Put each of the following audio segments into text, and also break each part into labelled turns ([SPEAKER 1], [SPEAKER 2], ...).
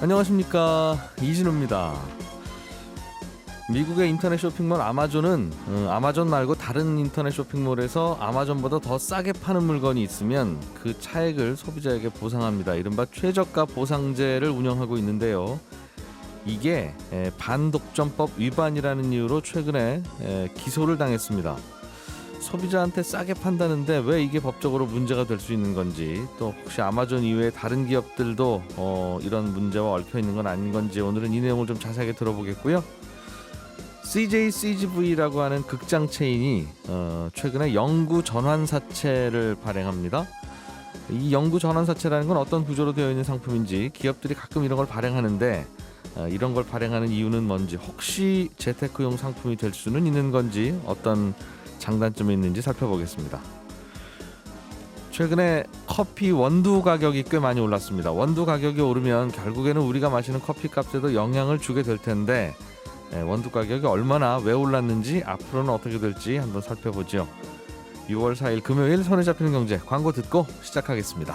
[SPEAKER 1] 안녕하십니까, 이진우입니다. 미국의 인터넷 쇼핑몰 아마존은 아마존 말고 다른 인터넷 쇼핑몰에서 아마존보다 더 싸게 파는 물건이 있으면 그 차액을 소비자에게 보상합니다. 이른바 최저가 보상제를 운영하고 있는데요. 이게 반독점법 위반이라는 이유로 최근에 기소를 당했습니다. 소비자한테 싸게 판다는데 왜 이게 법적으로 문제가 될 수 있는 건지, 또 혹시 아마존 이외에 다른 기업들도 이런 문제와 얽혀 있는 건 아닌 건지, 오늘은 이 내용을 좀 자세하게 들어보겠고요. CJCGV라고 하는 극장 체인이 최근에 영구 전환사채를 발행합니다. 이 영구 전환사채라는 건 어떤 구조로 되어 있는 상품인지, 기업들이 가끔 이런 걸 발행하는데 이런 걸 발행하는 이유는 뭔지, 혹시 재테크용 상품이 될 수는 있는 건지, 어떤 장단점이 있는지 살펴보겠습니다. 최근에 커피 원두 가격이 꽤 많이 올랐습니다. 원두 가격이 오르면 결국에는 우리가 마시는 커피 값에도 영향을 주게 될 텐데, 원두 가격이 얼마나 왜 올랐는지, 앞으로는 어떻게 될지 한번 살펴보죠. 6월 4일 금요일 손에 잡히는 경제, 광고 듣고 시작하겠습니다.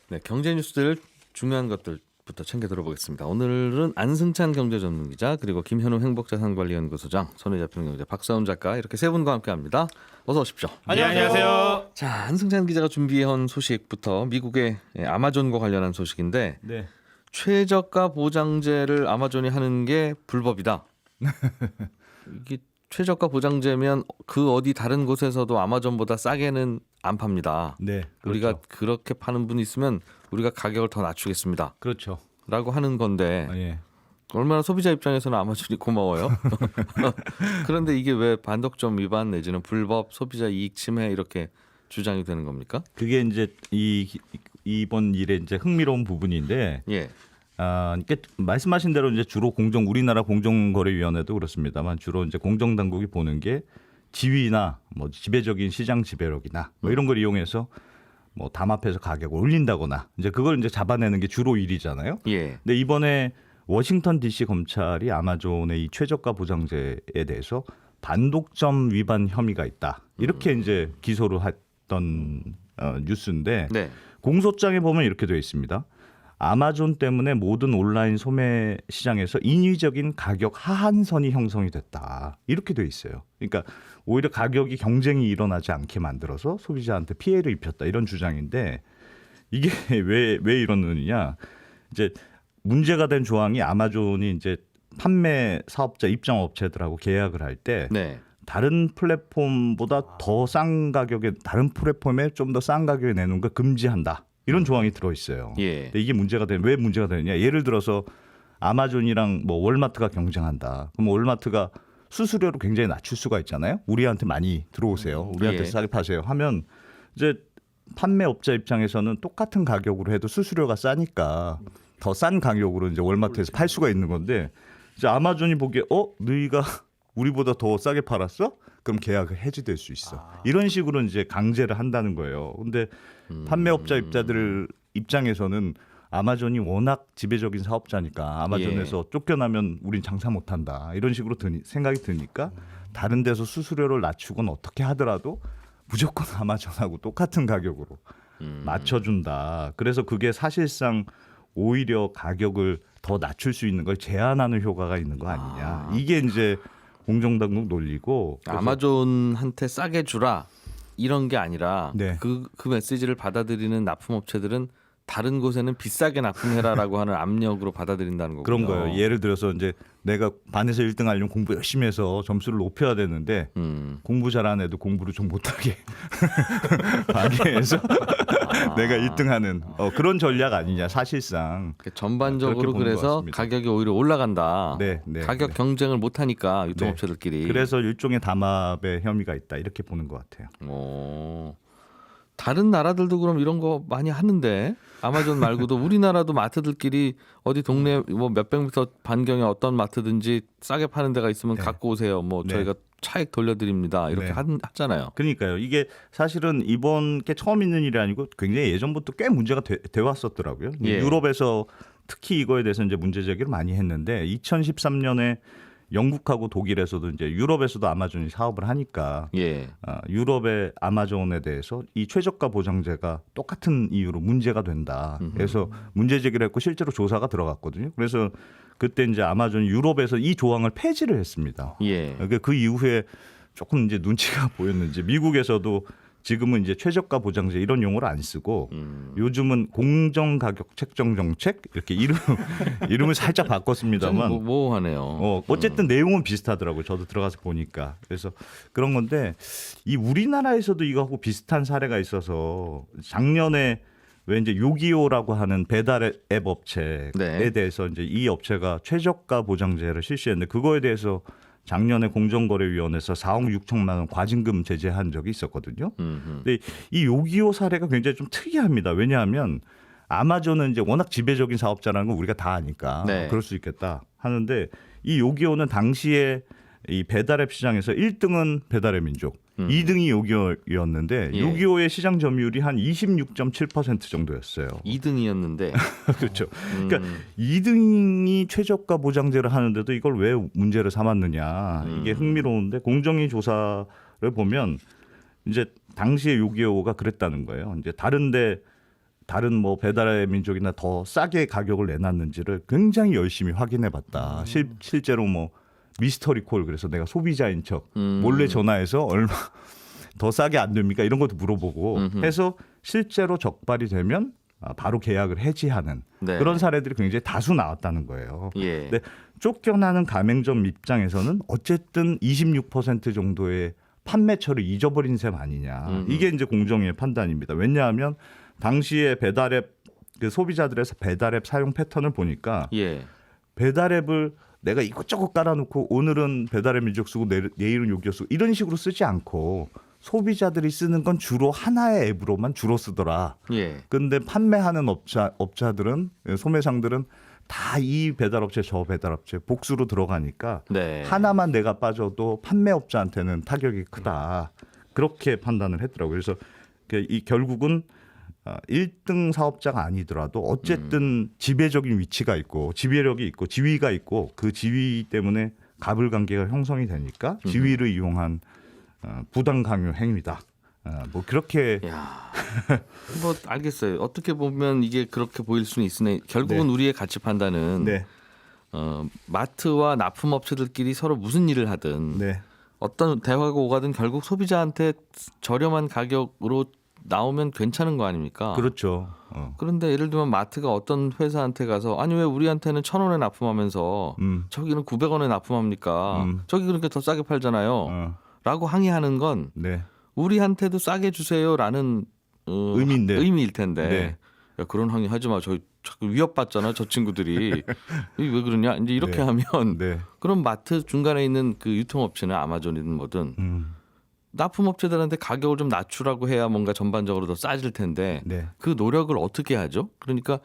[SPEAKER 1] 네, 경제 뉴스들 중요한 것들부터 챙겨 들어보겠습니다. 오늘은 안승찬 경제전문기자, 그리고 김현우 행복자산관리연구소장, 손에 잡히는 경제 박사훈 작가, 이렇게 세 분과 함께합니다. 어서 오십시오.
[SPEAKER 2] 안녕하세요.
[SPEAKER 1] 자, 안승찬 기자가 준비해온 소식부터 미국의 아마존과 관련한 소식인데,
[SPEAKER 2] 네.
[SPEAKER 1] 최저가 보장제를 아마존이 하는 게 불법이다. 이게 최저가 보장제면 그 어디 다른 곳에서도 아마존보다 싸게는 안 팝니다.
[SPEAKER 2] 네. 그렇죠.
[SPEAKER 1] 우리가 그렇게 파는 분이 있으면 우리가 가격을 더 낮추겠습니다.
[SPEAKER 2] 그렇죠.
[SPEAKER 1] 라고 하는 건데,
[SPEAKER 2] 예.
[SPEAKER 1] 얼마나 소비자 입장에서는 아마존이 고마워요. 그런데 이게 왜 반독점 위반 내지는 불법 소비자 이익 침해 이렇게 주장이 되는 겁니까?
[SPEAKER 2] 그게 이제 이번 일에 이제 흥미로운 부분인데,
[SPEAKER 1] 예.
[SPEAKER 2] 이게 말씀하신 대로 이제 주로 우리나라 공정거래위원회도 그렇습니다만, 주로 이제 공정당국이 보는 게 지위나 뭐 지배적인 시장 지배력이나 뭐 이런 걸 이용해서 뭐 담합해서 가격을 올린다거나, 이제 그걸 이제 잡아내는 게 주로 일이잖아요.
[SPEAKER 1] 예.
[SPEAKER 2] 근데 이번에 워싱턴 DC 검찰이 아마존의 이 최저가 보장제에 대해서 반독점 위반 혐의가 있다, 이렇게 이제 기소를 했던 뉴스인데,
[SPEAKER 1] 네.
[SPEAKER 2] 공소장에 보면 이렇게 되어 있습니다. 아마존 때문에 모든 온라인 소매 시장에서 인위적인 가격 하한선이 형성이 됐다, 이렇게 되어 있어요. 그러니까 오히려 가격이 경쟁이 일어나지 않게 만들어서 소비자한테 피해를 입혔다, 이런 주장인데, 이게 왜 이러느냐? 이제 문제가 된 조항이, 아마존이 이제 판매 사업자 입장 업체들하고 계약을 할 때
[SPEAKER 1] 네.
[SPEAKER 2] 다른 플랫폼보다 더 싼 가격에, 다른 플랫폼에 좀 더 싼 가격에 내놓는 걸 금지한다, 이런 조항이 들어 있어요.
[SPEAKER 1] 예.
[SPEAKER 2] 근데 이게 왜 문제가 되느냐? 예를 들어서 아마존이랑 뭐 월마트가 경쟁한다. 그럼 월마트가 수수료를 굉장히 낮출 수가 있잖아요. 우리한테 많이 들어오세요, 우리한테
[SPEAKER 1] 예.
[SPEAKER 2] 싸게 파세요 하면, 이제 판매업자 입장에서는 똑같은 가격으로 해도 수수료가 싸니까 더 싼 가격으로 이제 월마트에서 팔 수가 있는 건데, 이제 아마존이 보기에 너희가 우리보다 더 싸게 팔았어? 그럼 계약이 해지될 수 있어. 이런 식으로 이제 강제를 한다는 거예요. 근데 판매업자 입자들 입장에서는 아마존이 워낙 지배적인 사업자니까, 아마존에서 쫓겨나면 우린 장사 못한다, 이런 식으로 생각이 드니까 다른 데서 수수료를 낮추건 어떻게 하더라도 무조건 아마존하고 똑같은 가격으로 맞춰준다. 그래서 그게 사실상 오히려 가격을 더 낮출 수 있는 걸 제한하는 효과가 있는 거 아니냐. 이게 이제 공정당국 논리고.
[SPEAKER 1] 아마존한테 싸게 주라 이런 게 아니라,
[SPEAKER 2] 네.
[SPEAKER 1] 그 메시지를 받아들이는 납품업체들은 다른 곳에는 비싸게 납품해라라고 하는 압력으로 받아들인다는 거고요.
[SPEAKER 2] 그런 거예요. 예를 들어서 이제 내가 반에서 1등 하려면 공부 열심히 해서 점수를 높여야 되는데, 공부 잘하는 애도 공부를 좀 못하게 방해해서 내가 1등하는 그런 전략 아니냐, 사실상.
[SPEAKER 1] 전반적으로 그래서 가격이 오히려 올라간다.
[SPEAKER 2] 네, 네,
[SPEAKER 1] 가격
[SPEAKER 2] 네.
[SPEAKER 1] 경쟁을 못하니까 유통업체들끼리.
[SPEAKER 2] 그래서 일종의 담합의 혐의가 있다, 이렇게 보는 것 같아요.
[SPEAKER 1] 다른 나라들도 그럼 이런 거 많이 하는데, 아마존 말고도 우리나라도 마트들끼리 어디 동네 뭐 몇백 미터 반경에 어떤 마트든지 싸게 파는 데가 있으면
[SPEAKER 2] 네.
[SPEAKER 1] 갖고 오세요. 뭐
[SPEAKER 2] 네.
[SPEAKER 1] 저희가 차익 돌려드립니다. 이렇게
[SPEAKER 2] 네.
[SPEAKER 1] 하잖아요.
[SPEAKER 2] 그러니까요. 이게 사실은 이번 게 처음 있는 일이 아니고 굉장히 예전부터 꽤 문제가 돼 왔었더라고요.
[SPEAKER 1] 예.
[SPEAKER 2] 유럽에서 특히 이거에 대해서 이제 문제 제기를 많이 했는데, 2013년에 영국하고 독일에서도 이제 유럽에서도 아마존이 사업을 하니까
[SPEAKER 1] 예.
[SPEAKER 2] 유럽의 아마존에 대해서 이 최저가 보장제가 똑같은 이유로 문제가 된다. 그래서 문제 제기를 했고 실제로 조사가 들어갔거든요. 그래서 그때 이제 아마존이 유럽에서 이 조항을 폐지를 했습니다.
[SPEAKER 1] 예.
[SPEAKER 2] 그러니까 그 이후에 조금 이제 눈치가 보였는지 미국에서도 지금은 이제 최저가 보장제 이런 용어를 안 쓰고 요즘은 공정 가격 책정 정책 이렇게 이름을 살짝 바꿨습니다만
[SPEAKER 1] 좀 모호하네요.
[SPEAKER 2] 어쨌든 내용은 비슷하더라고요. 저도 들어가서 보니까. 그래서 그런 건데 이 우리나라에서도 이거하고 비슷한 사례가 있어서 작년에 왜 이제 요기요라고 하는 배달 앱 업체에
[SPEAKER 1] 네.
[SPEAKER 2] 대해서 이제 이 업체가 최저가 보장제를 실시했는데 그거에 대해서 작년에 공정거래위원회에서 4억 6천만 원 과징금 제재한 적이 있었거든요. 근데 이 요기요 사례가 굉장히 좀 특이합니다. 왜냐하면 아마존은 이제 워낙 지배적인 사업자라는 걸 우리가 다 아니까
[SPEAKER 1] 네.
[SPEAKER 2] 그럴 수 있겠다 하는데 이 요기요는 당시에 이 배달앱 시장에서 1등은 배달의 민족, 2등이 요기요였는데
[SPEAKER 1] 예.
[SPEAKER 2] 요기요의 시장 점유율이 한 26.7% 정도였어요.
[SPEAKER 1] 2등이었는데
[SPEAKER 2] 그렇죠. 그러니까 2등이 최저가 보장제를 하는데도 이걸 왜 문제를 삼았느냐 이게 흥미로운데 공정위 조사를 보면 이제 당시에 요기요가 그랬다는 거예요. 이제 다른 뭐 배달의 민족이나 더 싸게 가격을 내놨는지를 굉장히 열심히 확인해봤다. 실제로 뭐 미스터리 콜 그래서 내가 소비자인 척 몰래 전화해서 얼마 더 싸게 안 됩니까 이런 것도 물어보고 해서 실제로 적발이 되면 바로 계약을 해지하는
[SPEAKER 1] 네.
[SPEAKER 2] 그런 사례들이 굉장히 다수 나왔다는 거예요.
[SPEAKER 1] 예.
[SPEAKER 2] 근데 쫓겨나는 가맹점 입장에서는 어쨌든 26% 정도의 판매처를 잊어버린 셈 아니냐. 이게 이제 공정위의 판단입니다. 왜냐하면 당시에 배달앱 그 소비자들에서 배달앱 사용 패턴을 보니까
[SPEAKER 1] 예.
[SPEAKER 2] 배달앱을 내가 이것저것 깔아놓고 오늘은 배달의 민족 쓰고 내일은 요기요 쓰고 이런 식으로 쓰지 않고 소비자들이 쓰는 건 주로 하나의 앱으로만 주로 쓰더라.
[SPEAKER 1] 예.
[SPEAKER 2] 근데 판매하는 업자들은 소매상들은 다 이 배달업체 저 배달업체 복수로 들어가니까
[SPEAKER 1] 네.
[SPEAKER 2] 하나만 내가 빠져도 판매업자한테는 타격이 크다. 그렇게 판단을 했더라고요. 그래서 이 결국은 1등 사업자가 아니더라도 어쨌든 지배적인 위치가 있고 지배력이 있고 지위가 있고 그 지위 때문에 가불관계가 형성이 되니까 지위를 이용한 부당 강요 행위다. 뭐 그렇게
[SPEAKER 1] 야, 뭐 알겠어요. 어떻게 보면 이게 그렇게 보일 수는 있으나 결국은
[SPEAKER 2] 네.
[SPEAKER 1] 우리의 가치 판단은
[SPEAKER 2] 네,
[SPEAKER 1] 마트와 납품업체들끼리 서로 무슨 일을 하든
[SPEAKER 2] 네,
[SPEAKER 1] 어떤 대화가 오가든 결국 소비자한테 저렴한 가격으로 나오면 괜찮은 거 아닙니까?
[SPEAKER 2] 그렇죠.
[SPEAKER 1] 그런데 예를 들면 마트가 어떤 회사한테 가서 아니 왜 우리한테는 1,000원에 납품하면서 저기는 900원에 납품합니까? 저기 그러니까 더 싸게 팔잖아요. 라고 항의하는 건
[SPEAKER 2] 네,
[SPEAKER 1] 우리한테도 싸게 주세요라는 의미일 텐데
[SPEAKER 2] 네.
[SPEAKER 1] 야, 그런 항의 하지 마. 저 자꾸 위협받잖아. 저 친구들이 이게 왜 그러냐? 이제 이렇게
[SPEAKER 2] 네.
[SPEAKER 1] 하면
[SPEAKER 2] 네,
[SPEAKER 1] 그럼 마트 중간에 있는 그 유통업체는 아마존이든 뭐든 납품업체들한테 가격을 좀 낮추라고 해야 뭔가 전반적으로 더 싸질 텐데
[SPEAKER 2] 네.
[SPEAKER 1] 그 노력을 어떻게 하죠? 그러니까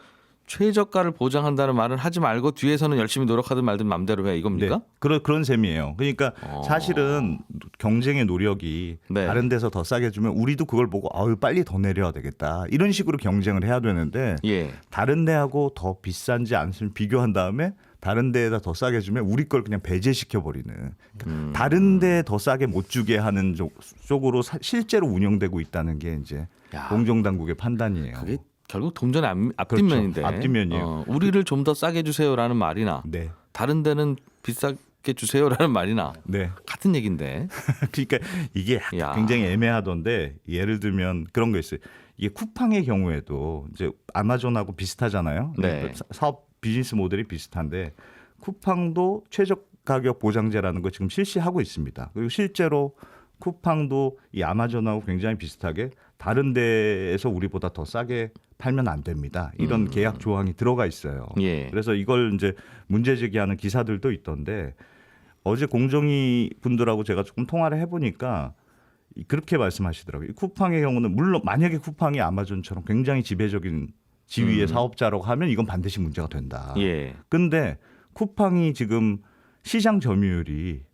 [SPEAKER 1] 최저가를 보장한다는 말은 하지 말고 뒤에서는 열심히 노력하든 말든 맘대로 해 이겁니까?
[SPEAKER 2] 네. 그런 셈이에요. 그러니까 사실은 경쟁의 노력이
[SPEAKER 1] 네.
[SPEAKER 2] 다른 데서 더 싸게 주면 우리도 그걸 보고 아유 빨리 더 내려야 되겠다. 이런 식으로 경쟁을 해야 되는데
[SPEAKER 1] 예.
[SPEAKER 2] 다른 데하고 더 비싼지 않으면 비교한 다음에 다른 데에다 더 싸게 주면 우리 걸 그냥 배제시켜 버리는. 그러니까 다른 데 더 싸게 못 주게 하는 쪽으로 실제로 운영되고 있다는 게 이제
[SPEAKER 1] 야.
[SPEAKER 2] 공정 당국의 판단이에요.
[SPEAKER 1] 그게 결국 동전의 앞뒷면인데
[SPEAKER 2] 그렇죠. 앞뒷면이에요.
[SPEAKER 1] 우리를 좀 더 싸게 주세요라는 말이나
[SPEAKER 2] 네.
[SPEAKER 1] 다른 데는 비싸게 주세요라는 말이나
[SPEAKER 2] 네.
[SPEAKER 1] 같은 얘기인데.
[SPEAKER 2] 그러니까 이게
[SPEAKER 1] 야.
[SPEAKER 2] 굉장히 애매하던데 예를 들면 그런 거 있어요. 이게 쿠팡의 경우에도 이제 아마존하고 비슷하잖아요.
[SPEAKER 1] 네.
[SPEAKER 2] 사업 비즈니스 모델이 비슷한데 쿠팡도 최저 가격 보장제라는 거 지금 실시하고 있습니다. 그리고 실제로 쿠팡도 이 아마존하고 굉장히 비슷하게 다른 데에서 우리보다 더 싸게 팔면 안 됩니다. 이런 계약 조항이 들어가 있어요.
[SPEAKER 1] 예.
[SPEAKER 2] 그래서 이걸 이제 문제 제기하는 기사들도 있던데 어제 공정위 분들하고 제가 조금 통화를 해보니까 그렇게 말씀하시더라고요. 쿠팡의 경우는 물론 만약에 쿠팡이 아마존처럼 굉장히 지배적인 지위의 사업자라고 하면 이건 반드시 문제가 된다.
[SPEAKER 1] 예.
[SPEAKER 2] 근데 쿠팡이 지금 시장 점유율이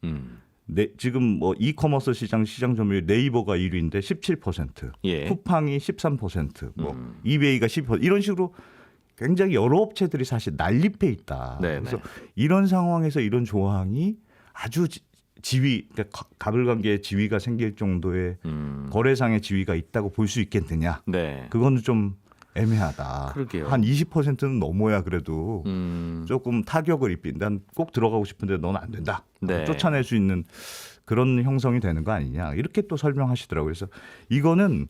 [SPEAKER 2] 지금 뭐 이커머스 시장 점유율 네이버가 1위인데 17%,
[SPEAKER 1] 예.
[SPEAKER 2] 쿠팡이 13%, 뭐 이베이가 12% 이런 식으로 굉장히 여러 업체들이 사실 난립해 있다.
[SPEAKER 1] 네네.
[SPEAKER 2] 그래서 이런 상황에서 이런 조항이 아주 지위, 그러니까 가불관계의 지위가 생길 정도의 거래상의 지위가 있다고 볼 수 있겠느냐?
[SPEAKER 1] 네.
[SPEAKER 2] 그거는 좀 애매하다.
[SPEAKER 1] 그러게요.
[SPEAKER 2] 한 20%는 넘어야 그래도 조금 타격을 입힌. 난 꼭 들어가고 싶은데 넌 안 된다.
[SPEAKER 1] 네.
[SPEAKER 2] 쫓아낼 수 있는 그런 형성이 되는 거 아니냐. 이렇게 또 설명하시더라고요. 그래서 이거는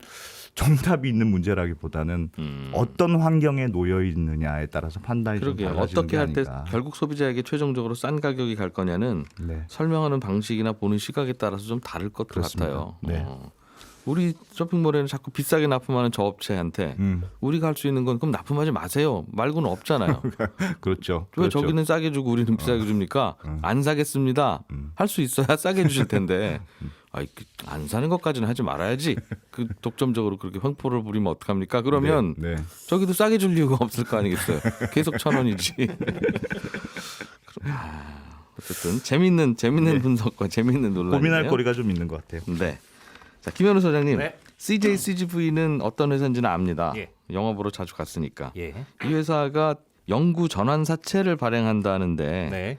[SPEAKER 2] 정답이 있는 문제라기보다는 어떤 환경에 놓여 있느냐에 따라서 판단이 좀
[SPEAKER 1] 그러게요.
[SPEAKER 2] 달라지는
[SPEAKER 1] 어떻게
[SPEAKER 2] 게
[SPEAKER 1] 할 때
[SPEAKER 2] 아닌가.
[SPEAKER 1] 결국 소비자에게 최종적으로 싼 가격이 갈 거냐는
[SPEAKER 2] 네.
[SPEAKER 1] 설명하는 방식이나 보는 시각에 따라서 좀 다를 것도
[SPEAKER 2] 그렇습니다.
[SPEAKER 1] 같아요.
[SPEAKER 2] 네.
[SPEAKER 1] 우리 쇼핑몰에는 자꾸 비싸게 납품하는 저 업체한테 우리가 할 수 있는 건 그럼 납품하지 마세요 말고는 없잖아요.
[SPEAKER 2] 그렇죠.
[SPEAKER 1] 왜
[SPEAKER 2] 그렇죠.
[SPEAKER 1] 저기는 싸게 주고 우리는 비싸게 줍니까? 안 사겠습니다. 할 수 있어야 싸게 주실 텐데 안 사는 것까지는 하지 말아야지. 그 독점적으로 그렇게 횡포를 부리면 어떡합니까? 그러면
[SPEAKER 2] 네.
[SPEAKER 1] 저기도 싸게 줄 이유가 없을 거 아니겠어요. 계속 1,000원이지. 어쨌든 재밌는
[SPEAKER 2] 네.
[SPEAKER 1] 분석과 재밌는 논란이네요.
[SPEAKER 2] 고민할 거리가 좀 있는 것 같아요.
[SPEAKER 1] 네. 자, 김현우 소장님,
[SPEAKER 3] 네.
[SPEAKER 1] CJ CGV는 어떤 회사인지는 압니다.
[SPEAKER 3] 예.
[SPEAKER 1] 영업으로 자주 갔으니까.
[SPEAKER 3] 예.
[SPEAKER 1] 이 회사가 영구 전환사채를 발행한다는데
[SPEAKER 3] 네.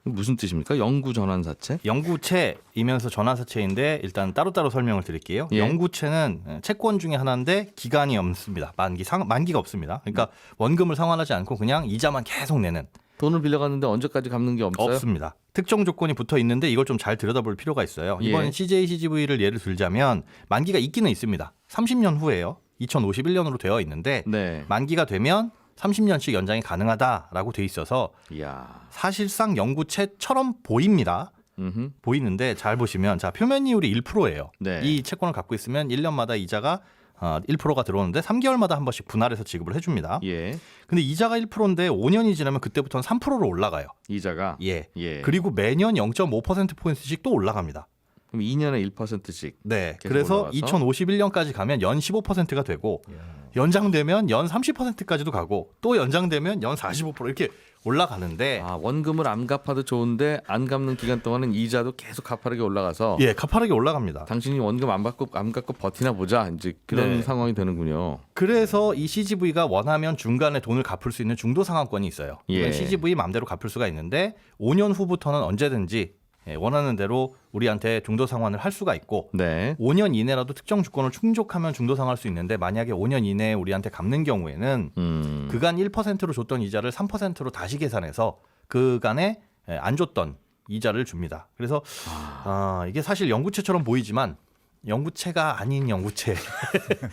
[SPEAKER 1] 무슨 뜻입니까? 영구 전환사채?
[SPEAKER 3] 영구채이면서 전환사채인데 일단 따로따로 설명을 드릴게요.
[SPEAKER 1] 예.
[SPEAKER 3] 영구채는 채권 중에 하나인데 기간이 없습니다. 만기가 없습니다. 그러니까 원금을 상환하지 않고 그냥 이자만 계속 내는.
[SPEAKER 1] 돈을 빌려갔는데 언제까지 갚는 게 없어요?
[SPEAKER 3] 없습니다. 특정 조건이 붙어 있는데 이걸 좀 잘 들여다볼 필요가 있어요. 이번
[SPEAKER 1] 예.
[SPEAKER 3] CJ CGV를 예를 들자면 만기가 있기는 있습니다. 30년 후에요. 2051년으로 되어 있는데
[SPEAKER 1] 네.
[SPEAKER 3] 만기가 되면 30년씩 연장이 가능하다라고 돼 있어서
[SPEAKER 1] 이야.
[SPEAKER 3] 사실상 영구채처럼 보입니다.
[SPEAKER 1] 음흠.
[SPEAKER 3] 보이는데 잘 보시면 자 표면 이율이 1%예요.
[SPEAKER 1] 네.
[SPEAKER 3] 이 채권을 갖고 있으면 1년마다 이자가 1%가 들어오는데 3개월마다 한 번씩 분할해서 지급을 해줍니다.
[SPEAKER 1] 예.
[SPEAKER 3] 근데 이자가 1%인데 5년이 지나면 그때부터는 3%로 올라가요.
[SPEAKER 1] 이자가
[SPEAKER 3] 예.
[SPEAKER 1] 예.
[SPEAKER 3] 그리고 매년 0.5%포인트씩 또 올라갑니다.
[SPEAKER 1] 그럼 2년에 1%씩.
[SPEAKER 3] 네.
[SPEAKER 1] 계속
[SPEAKER 3] 그래서
[SPEAKER 1] 올라가서?
[SPEAKER 3] 2051년까지 가면 연 15%가 되고 연장되면 연 30%까지도 가고 또 연장되면 연 45% 이렇게 올라가는데
[SPEAKER 1] 아, 원금을 안 갚아도 좋은데 안 갚는 기간 동안은 이자도 계속 가파르게 올라가서
[SPEAKER 3] 예, 가파르게 올라갑니다.
[SPEAKER 1] 당신이 원금 안 갚고 버티나 보자. 이제 그런
[SPEAKER 3] 네.
[SPEAKER 1] 상황이 되는군요.
[SPEAKER 3] 그래서 이 CGV가 원하면 중간에 돈을 갚을 수 있는 중도 상환권이 있어요. 이건
[SPEAKER 1] 예.
[SPEAKER 3] CGV 마음대로 갚을 수가 있는데 5년 후부터는 언제든지 원하는 대로 우리한테 중도 상환을 할 수가 있고
[SPEAKER 1] 네.
[SPEAKER 3] 5년 이내라도 특정 조건을 충족하면 중도 상환할 수 있는데 만약에 5년 이내에 우리한테 갚는 경우에는 그간 1%로 줬던 이자를 3%로 다시 계산해서 그간에 안 줬던 이자를 줍니다. 그래서 이게 사실 영구채처럼 보이지만 영구채가 아닌 영구채인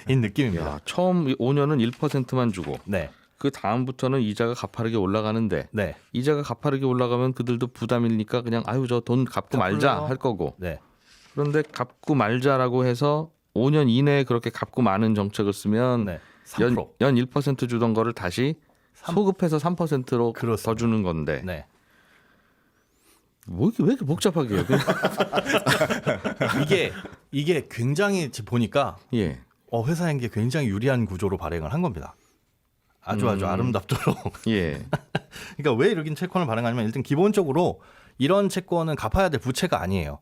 [SPEAKER 3] 느낌입니다.
[SPEAKER 1] 야, 처음 5년은 1%만 주고
[SPEAKER 3] 네,
[SPEAKER 1] 그 다음부터는 이자가 가파르게 올라가는데
[SPEAKER 3] 네,
[SPEAKER 1] 이자가 가파르게 올라가면 그들도 부담이니까 그냥 아유 저 돈 갚고 말자
[SPEAKER 3] 갚을래요?
[SPEAKER 1] 할 거고
[SPEAKER 3] 네.
[SPEAKER 1] 그런데 갚고 말자라고 해서 5년 이내에 그렇게 갚고 마는 정책을 쓰면
[SPEAKER 3] 네. 3%.
[SPEAKER 1] 연 1% 주던 거를 다시 소급해서 3%로 더
[SPEAKER 3] 그렇습니다.
[SPEAKER 1] 주는 건데
[SPEAKER 3] 네.
[SPEAKER 1] 뭐 왜 이렇게 복잡하게 해요? 그냥
[SPEAKER 3] 이게 굉장히 보니까
[SPEAKER 1] 예.
[SPEAKER 3] 회사인 게 굉장히 유리한 구조로 발행을 한 겁니다. 아주 아름답도록.
[SPEAKER 1] 예.
[SPEAKER 3] 그러니까 왜 이렇게 채권을 발행하냐면 일단 기본적으로 이런 채권은 갚아야 될 부채가 아니에요.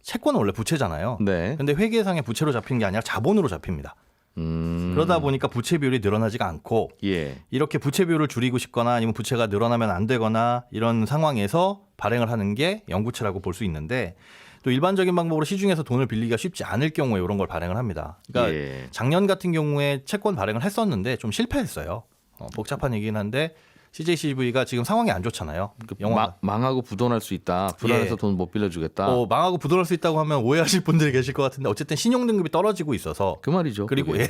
[SPEAKER 3] 채권은 원래 부채잖아요.
[SPEAKER 1] 네.
[SPEAKER 3] 근데 회계상의 부채로 잡힌 게 아니라 자본으로 잡힙니다. 그러다 보니까 부채 비율이 늘어나지가 않고
[SPEAKER 1] 예.
[SPEAKER 3] 이렇게 부채 비율을 줄이고 싶거나 아니면 부채가 늘어나면 안 되거나 이런 상황에서 발행을 하는 게 영구채라고 볼 수 있는데 또 일반적인 방법으로 시중에서 돈을 빌리기가 쉽지 않을 경우에 이런 걸 발행을 합니다. 그러니까
[SPEAKER 1] 예.
[SPEAKER 3] 작년 같은 경우에 채권 발행을 했었는데 좀 실패했어요. 복잡한 얘기긴 한데 CJ CGV가 지금 상황이 안 좋잖아요. 영화
[SPEAKER 1] 망하고 부도날 수 있다. 불안해서
[SPEAKER 3] 예.
[SPEAKER 1] 돈 못 빌려주겠다.
[SPEAKER 3] 망하고 부도날 수 있다고 하면 오해하실 분들이 계실 것 같은데 어쨌든 신용 등급이 떨어지고 있어서
[SPEAKER 1] 그 말이죠.
[SPEAKER 3] 그리고
[SPEAKER 1] 그게.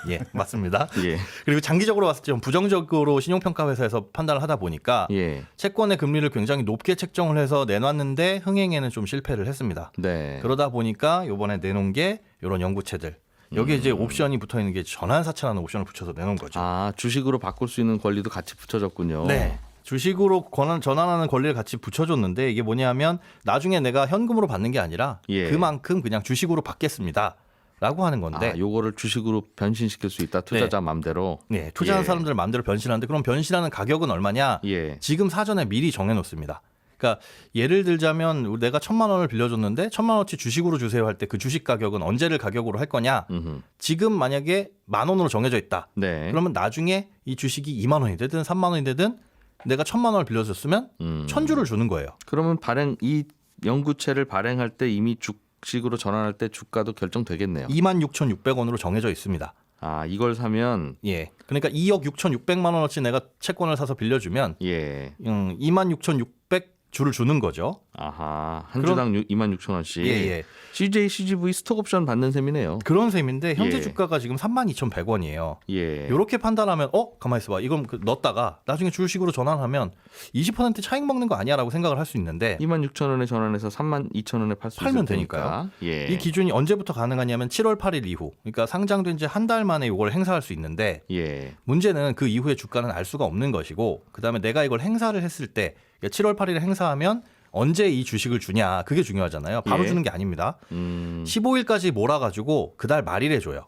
[SPEAKER 3] 예 맞습니다.
[SPEAKER 1] 예.
[SPEAKER 3] 그리고 장기적으로 봤을 때 좀 부정적으로 신용평가 회사에서 판단을 하다 보니까
[SPEAKER 1] 예.
[SPEAKER 3] 채권의 금리를 굉장히 높게 책정을 해서 내놨는데 흥행에는 좀 실패를 했습니다.
[SPEAKER 1] 네.
[SPEAKER 3] 그러다 보니까 이번에 내놓은 게 이런 영구채들. 여기 이제 옵션이 붙어 있는 게 전환사채라는 옵션을 붙여서 내놓은 거죠.
[SPEAKER 1] 아, 주식으로 바꿀 수 있는 권리도 같이 붙여졌군요.
[SPEAKER 3] 네. 주식으로 전환하는 권리를 같이 붙여줬는데 이게 뭐냐면 나중에 내가 현금으로 받는 게 아니라
[SPEAKER 1] 예.
[SPEAKER 3] 그만큼 그냥 주식으로 받겠습니다. 라고 하는 건데
[SPEAKER 1] 아, 요거를 주식으로 변신시킬 수 있다. 투자자 맘대로.
[SPEAKER 3] 네, 투자하는
[SPEAKER 1] 예.
[SPEAKER 3] 사람들 마음대로 변신하는데 그럼 변신하는 가격은 얼마냐?
[SPEAKER 1] 예.
[SPEAKER 3] 지금 사전에 미리 정해놓습니다. 그러니까 예를 들자면 내가 1,000만 원을 빌려줬는데 1,000만 원어치 주식으로 주세요 할 때 그 주식 가격은 언제를 가격으로 할 거냐?
[SPEAKER 1] 음흠.
[SPEAKER 3] 지금 만약에 10,000원으로 정해져 있다.
[SPEAKER 1] 네.
[SPEAKER 3] 그러면 나중에 이 주식이 2만 원이 되든 3만 원이 되든 내가 1,000만 원을 빌려줬으면 1,000주를 주는 거예요.
[SPEAKER 1] 그러면 이 영구채를 발행할 때 이미 주식으로 전환할 때 주가도 결정되겠네요.
[SPEAKER 3] 26,600원으로 정해져 있습니다.
[SPEAKER 1] 아, 이걸 사면
[SPEAKER 3] 예. 그러니까 2억 6,600만 원어치 내가 채권을 사서 빌려주면
[SPEAKER 1] 예.
[SPEAKER 3] 26,600주를 주는 거죠.
[SPEAKER 1] 아하. 한 주당 26,000원씩.
[SPEAKER 3] 예, 예.
[SPEAKER 1] CJ, CGV 스톡 옵션 받는 셈이네요.
[SPEAKER 3] 그런 셈인데 현재
[SPEAKER 1] 예.
[SPEAKER 3] 주가가 지금 32,100원이에요.
[SPEAKER 1] 예.
[SPEAKER 3] 이렇게 판단하면 가만히 있어봐. 이건 넣었다가 나중에 주식으로 전환하면 20% 차익 먹는 거 아니야라고 생각을 할 수 있는데
[SPEAKER 1] 26,000원에 전환해서 32,000원에 팔 수
[SPEAKER 3] 팔면
[SPEAKER 1] 있을
[SPEAKER 3] 되니까요.
[SPEAKER 1] 테니까. 예.
[SPEAKER 3] 이 기준이 언제부터 가능하냐면 7월 8일 이후. 그러니까 상장된 지 한 달 만에 이걸 행사할 수 있는데
[SPEAKER 1] 예.
[SPEAKER 3] 문제는 그 이후에 주가는 알 수가 없는 것이고 그다음에 내가 이걸 행사를 했을 때 7월 8일에 행사하면 언제 이 주식을 주냐 그게 중요하잖아요. 바로
[SPEAKER 1] 예.
[SPEAKER 3] 주는 게 아닙니다. 15일까지 몰아가지고 그달 말일에 줘요.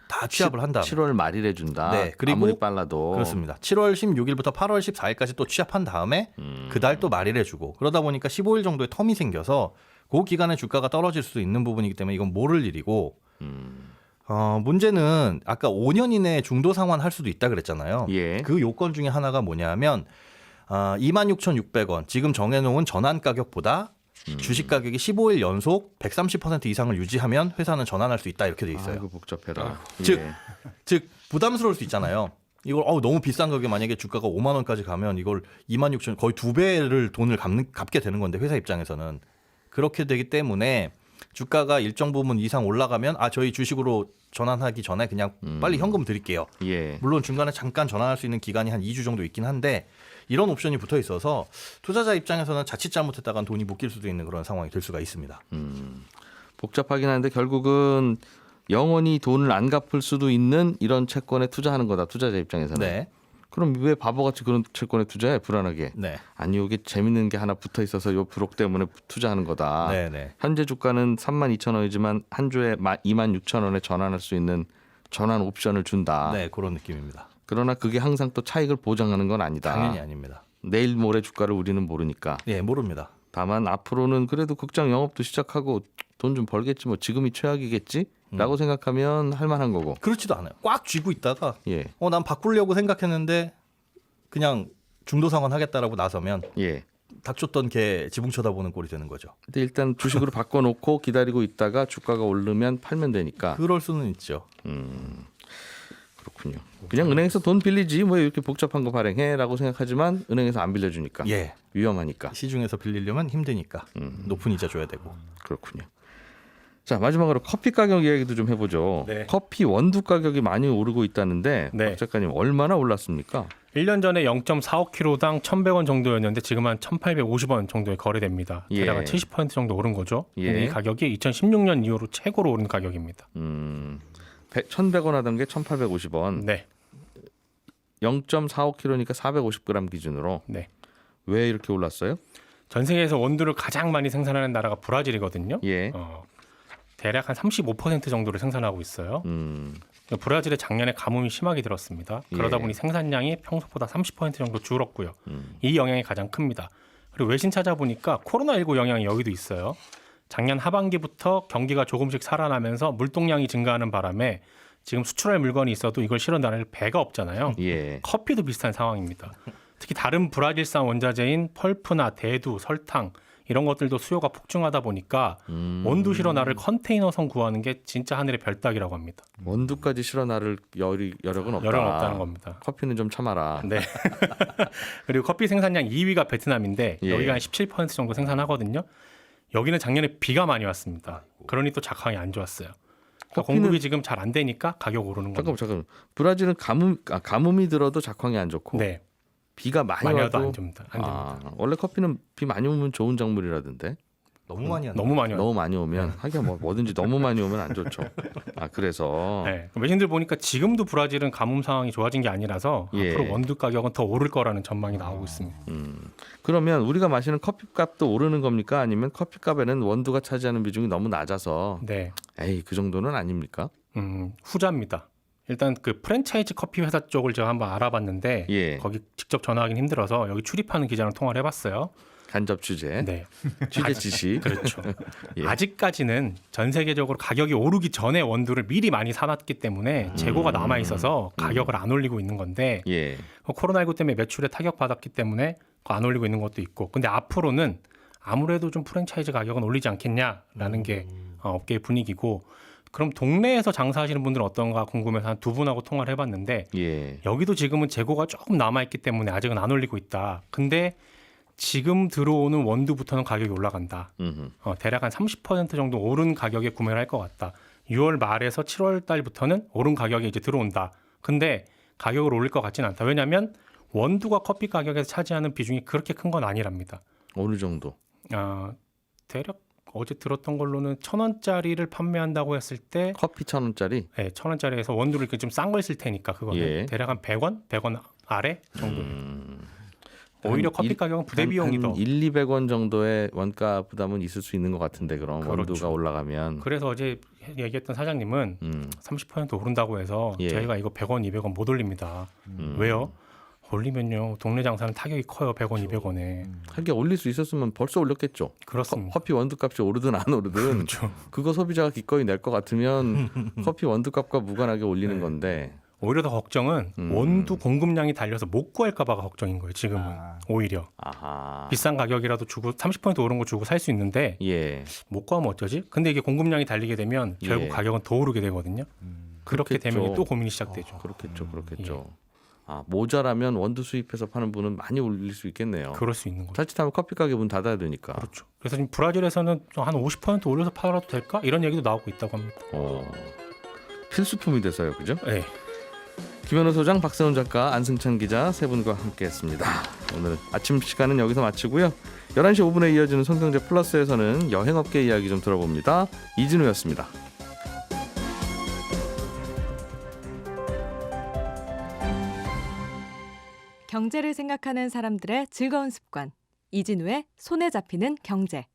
[SPEAKER 3] 다 취합을 한 다음에.
[SPEAKER 1] 7월 말일에 준다.
[SPEAKER 3] 네, 그리고
[SPEAKER 1] 아무리 빨라도.
[SPEAKER 3] 그렇습니다. 7월 16일부터 8월 14일까지 또 취합한 다음에 그달 또 말일에 주고 그러다 보니까 15일 정도의 텀이 생겨서 그 기간에 주가가 떨어질 수도 있는 부분이기 때문에 이건 모를 일이고 문제는 아까 5년 이내에 중도 상환할 수도 있다 그랬잖아요.
[SPEAKER 1] 예.
[SPEAKER 3] 그 요건 중에 하나가 뭐냐면 26,600원 지금 정해놓은 전환 가격보다 주식 가격이 15일 연속 130% 이상을 유지하면 회사는 전환할 수 있다 이렇게 돼 있어요.
[SPEAKER 1] 아이고 복잡해라.
[SPEAKER 3] 즉 부담스러울 수 있잖아요. 이걸 너무 비싼 가격에 만약에 주가가 5만 원까지 가면 이걸 26,000 거의 2배를 돈을 갚게 되는 건데 회사 입장에서는 그렇게 되기 때문에 주가가 일정 부분 이상 올라가면 저희 주식으로 전환하기 전에 그냥 빨리 현금 드릴게요.
[SPEAKER 1] 예.
[SPEAKER 3] 물론 중간에 잠깐 전환할 수 있는 기간이 한 2주 정도 있긴 한데 이런 옵션이 붙어 있어서 투자자 입장에서는 자칫 잘못했다간 돈이 묶일 수도 있는 그런 상황이 될 수가 있습니다.
[SPEAKER 1] 복잡하긴 한데 결국은 영원히 돈을 안 갚을 수도 있는 이런 채권에 투자하는 거다. 투자자 입장에서는.
[SPEAKER 3] 네.
[SPEAKER 1] 그럼 왜 바보같이 그런 채권에 투자해? 불안하게.
[SPEAKER 3] 네.
[SPEAKER 1] 아니 여기 재밌는 게 하나 붙어 있어서 요 브록 때문에 투자하는 거다.
[SPEAKER 3] 네, 네.
[SPEAKER 1] 현재 주가는 32,000원이지만 한 주에 26,000원에 전환할 수 있는 전환 옵션을 준다.
[SPEAKER 3] 네, 그런 느낌입니다.
[SPEAKER 1] 그러나 그게 항상 또 차익을 보장하는 건 아니다.
[SPEAKER 3] 당연히 아닙니다.
[SPEAKER 1] 내일 모레 주가를 우리는 모르니까.
[SPEAKER 3] 예, 모릅니다.
[SPEAKER 1] 다만 앞으로는 그래도 극장 영업도 시작하고 돈 좀 벌겠지 뭐 지금이 최악이겠지라고 생각하면 할 만한 거고.
[SPEAKER 3] 그렇지도 않아요. 꽉 쥐고 있다가
[SPEAKER 1] 예.
[SPEAKER 3] 난 바꾸려고 생각했는데 그냥 중도 상환 하겠다라고 나서면
[SPEAKER 1] 예.
[SPEAKER 3] 닥쳤던 개 지붕 쳐다보는 꼴이 되는 거죠.
[SPEAKER 1] 근데 일단 주식으로 바꿔 놓고 기다리고 있다가 주가가 오르면 팔면 되니까.
[SPEAKER 3] 그럴 수는 있죠.
[SPEAKER 1] 그렇군요. 그냥 은행에서 돈 빌리지 뭐 이렇게 복잡한 거 발행해라고 생각하지만 은행에서 안 빌려주니까.
[SPEAKER 3] 예.
[SPEAKER 1] 위험하니까.
[SPEAKER 3] 시중에서 빌리려면 힘드니까 높은 이자 줘야 되고.
[SPEAKER 1] 그렇군요. 자 마지막으로 커피 가격 이야기도 좀 해보죠.
[SPEAKER 4] 네.
[SPEAKER 1] 커피 원두 가격이 많이 오르고 있다는데
[SPEAKER 4] 네.
[SPEAKER 1] 박 작가님 얼마나 올랐습니까?
[SPEAKER 4] 1년 전에 0.45kg당 1,100원 정도였는데 지금 한 1,850원 정도에 거래됩니다.
[SPEAKER 1] 예.
[SPEAKER 4] 대략 한 70% 정도 오른 거죠.
[SPEAKER 1] 예.
[SPEAKER 4] 근데 이 가격이 2016년 이후로 최고로 오른 가격입니다.
[SPEAKER 1] 1,100원 하던 게 1,850원.
[SPEAKER 4] 네.
[SPEAKER 1] 0.45kg니까 450g 기준으로.
[SPEAKER 4] 네.
[SPEAKER 1] 왜 이렇게 올랐어요?
[SPEAKER 4] 전 세계에서 원두를 가장 많이 생산하는 나라가 브라질이거든요.
[SPEAKER 1] 예.
[SPEAKER 4] 대략 한 35% 정도를 생산하고 있어요. 브라질에 작년에 가뭄이 심하게 들었습니다. 그러다
[SPEAKER 1] 예.
[SPEAKER 4] 보니 생산량이 평소보다 30% 정도 줄었고요. 이 영향이 가장 큽니다. 그리고 외신 찾아보니까 코로나19 영향이 여기도 있어요. 작년 하반기부터 경기가 조금씩 살아나면서 물동량이 증가하는 바람에 지금 수출할 물건이 있어도 이걸 실어 나를 배가 없잖아요.
[SPEAKER 1] 예.
[SPEAKER 4] 커피도 비슷한 상황입니다. 특히 다른 브라질산 원자재인 펄프나 대두, 설탕 이런 것들도 수요가 폭증하다 보니까 원두 실어 나를 컨테이너선 구하는 게 진짜 하늘의 별 따기라고 합니다.
[SPEAKER 1] 원두까지 실어 나를 여력은 없다.
[SPEAKER 4] 여력은 없다는 겁니다.
[SPEAKER 1] 커피는 좀 참아라.
[SPEAKER 4] 네. 그리고 커피 생산량 2위가 베트남인데
[SPEAKER 1] 예.
[SPEAKER 4] 여기가 한 17% 정도 생산하거든요. 여기는 작년에 비가 많이 왔습니다. 그러니 또 작황이 안 좋았어요. 그러니까
[SPEAKER 1] 커피는-
[SPEAKER 4] 공급이 지금 잘 안 되니까 가격 오르는 겁니다.
[SPEAKER 1] 잠깐만. 브라질은 가뭄이 들어도 작황이 안 좋고
[SPEAKER 4] 네.
[SPEAKER 1] 비가 많이
[SPEAKER 4] 많이
[SPEAKER 1] 와도
[SPEAKER 4] 와도 안 됩니다. 안 됩니다.
[SPEAKER 1] 원래 커피는 비 많이 오면 좋은 작물이라던데.
[SPEAKER 3] 너무 많이 하는
[SPEAKER 4] 너무 많이 와요.
[SPEAKER 1] 너무 많이 오면 하긴 뭐든지 너무 많이 오면 안 좋죠. 그래서
[SPEAKER 4] 네. 외신들 보니까 지금도 브라질은 가뭄 상황이 좋아진 게 아니라서
[SPEAKER 1] 예.
[SPEAKER 4] 앞으로 원두 가격은 더 오를 거라는 전망이 나오고 있습니다.
[SPEAKER 1] 그러면 우리가 마시는 커피값도 오르는 겁니까? 아니면 커피값에는 원두가 차지하는 비중이 너무 낮아서
[SPEAKER 4] 네.
[SPEAKER 1] 에이 그 정도는 아닙니까?
[SPEAKER 4] 후자입니다. 일단 그 프랜차이즈 커피 회사 쪽을 제가 한번 알아봤는데
[SPEAKER 1] 예.
[SPEAKER 4] 거기 직접 전화하긴 힘들어서 여기 출입하는 기자랑 통화를 해봤어요.
[SPEAKER 1] 간접 취재,
[SPEAKER 4] 네.
[SPEAKER 1] 취재 지시.
[SPEAKER 4] 그렇죠.
[SPEAKER 1] 예.
[SPEAKER 4] 아직까지는 전 세계적으로 가격이 오르기 전에 원두를 미리 많이 사놨기 때문에 재고가 남아 있어서 가격을 안 올리고 있는 건데
[SPEAKER 1] 예.
[SPEAKER 4] 코로나19 때문에 매출에 타격받았기 때문에 안 올리고 있는 것도 있고. 근데 앞으로는 아무래도 좀 프랜차이즈 가격은 올리지 않겠냐라는 게 업계의 분위기고. 그럼 동네에서 장사하시는 분들은 어떤가 궁금해서 한 두 분하고 통화를 해봤는데
[SPEAKER 1] 예.
[SPEAKER 4] 여기도 지금은 재고가 조금 남아있기 때문에 아직은 안 올리고 있다. 근데 지금 들어오는 원두부터는 가격이 올라간다. 대략 한 30% 정도 오른 가격에 구매를 할 것 같다. 6월 말에서 7월 달부터는 오른 가격에 이제 들어온다. 근데 가격을 올릴 것 같지는 않다. 왜냐하면 원두가 커피 가격에서 차지하는 비중이 그렇게 큰 건 아니랍니다.
[SPEAKER 1] 어느 정도?
[SPEAKER 4] 대략 어제 들었던 걸로는 1,000원짜리를 판매한다고 했을 때
[SPEAKER 1] 커피 1,000원짜리?
[SPEAKER 4] 네, 1,000원짜리에서 원두를 이렇게 좀 싼 걸 쓸 테니까 그거는
[SPEAKER 1] 예.
[SPEAKER 4] 대략 한 100원? 100원 아래 정도입니다. 오히려 커피 가격은 부대 비용이 더.
[SPEAKER 1] 한 1, 200원 정도의 원가 부담은 있을 수 있는 것 같은데 그럼
[SPEAKER 4] 그렇죠.
[SPEAKER 1] 원두가 올라가면.
[SPEAKER 4] 그래서 어제 얘기했던 사장님은 30% 오른다고 해서
[SPEAKER 1] 예.
[SPEAKER 4] 저희가 이거 100원, 200원 못 올립니다. 왜요? 올리면요 동네 장사는 타격이 커요. 100원, 200원에.
[SPEAKER 1] 하게 올릴 수 있었으면 벌써 올렸겠죠.
[SPEAKER 4] 그렇습니다.
[SPEAKER 1] 커피 원두값이 오르든 안 오르든
[SPEAKER 4] 그렇죠.
[SPEAKER 1] 그거 소비자가 기꺼이 낼 것 같으면 커피 원두값과 무관하게 올리는
[SPEAKER 4] 네.
[SPEAKER 1] 건데.
[SPEAKER 4] 오히려 더 걱정은 원두 공급량이 달려서 못 구할까 봐가 걱정인 거예요. 지금은 오히려
[SPEAKER 1] 아하.
[SPEAKER 4] 비싼 가격이라도 주고 30% 오른 거 주고 살 수 있는데
[SPEAKER 1] 예.
[SPEAKER 4] 못 구하면 어쩌지? 근데 이게 공급량이 달리게 되면 결국
[SPEAKER 1] 예.
[SPEAKER 4] 가격은 더 오르게 되거든요. 그렇게
[SPEAKER 1] 그렇겠죠.
[SPEAKER 4] 되면 또 고민이 시작되죠.
[SPEAKER 1] 그렇겠죠. 모자라면 원두 수입해서 파는 분은 많이 올릴 수 있겠네요.
[SPEAKER 4] 그럴 수 있는 거죠.
[SPEAKER 1] 자칫하면 커피 가게 문 닫아야 되니까.
[SPEAKER 4] 그렇죠. 그래서 지금 브라질에서는 한 50% 올려서 팔아도 될까? 이런 얘기도 나오고 있다고 합니다.
[SPEAKER 1] 필수품이 돼서요, 그죠?
[SPEAKER 4] 네.
[SPEAKER 1] 김현우 소장, 박세훈 작가, 안승찬 기자 세 분과 함께했습니다. 오늘 아침 시간은 여기서 마치고요. 11시 5분에 이어지는 손경제 플러스에서는 여행업계 이야기 좀 들어봅니다. 이진우였습니다.
[SPEAKER 5] 경제를 생각하는 사람들의 즐거운 습관. 이진우의 손에 잡히는 경제.